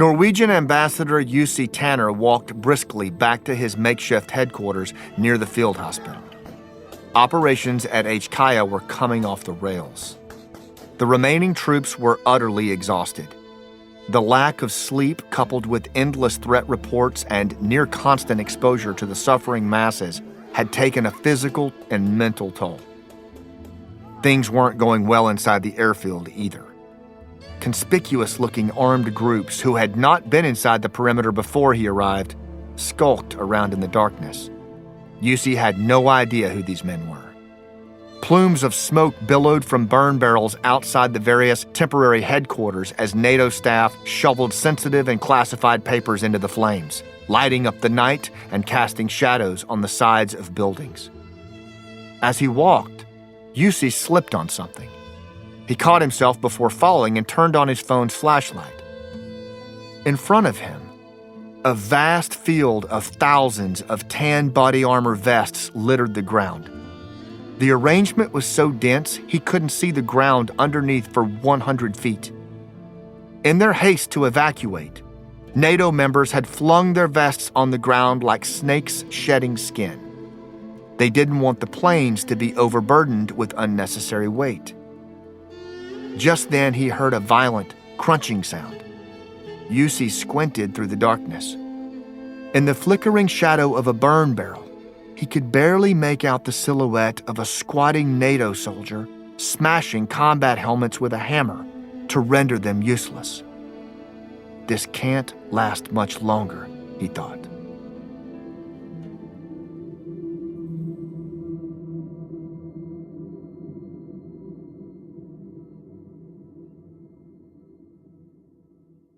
Norwegian Ambassador Jussi Tanner walked briskly back to his makeshift headquarters near the field hospital. Operations at HKIA were coming off the rails. The remaining troops were utterly exhausted. The lack of sleep, coupled with endless threat reports and near-constant exposure to the suffering masses, had taken a physical and mental toll. Things weren't going well inside the airfield either. Conspicuous-looking armed groups who had not been inside the perimeter before he arrived skulked around in the darkness. Jussi had no idea who these men were. Plumes of smoke billowed from burn barrels outside the various temporary headquarters as NATO staff shoveled sensitive and classified papers into the flames, lighting up the night and casting shadows on the sides of buildings. As he walked, Jussi slipped on something. He caught himself before falling and turned on his phone's flashlight. In front of him, a vast field of thousands of tan body armor vests littered the ground. The arrangement was so dense he couldn't see the ground underneath for 100 feet. In their haste to evacuate, NATO members had flung their vests on the ground like snakes shedding skin. They didn't want the planes to be overburdened with unnecessary weight. Just then he heard a violent, crunching sound. Jussi squinted through the darkness. In the flickering shadow of a burn barrel, he could barely make out the silhouette of a squatting NATO soldier smashing combat helmets with a hammer to render them useless. This can't last much longer, he thought.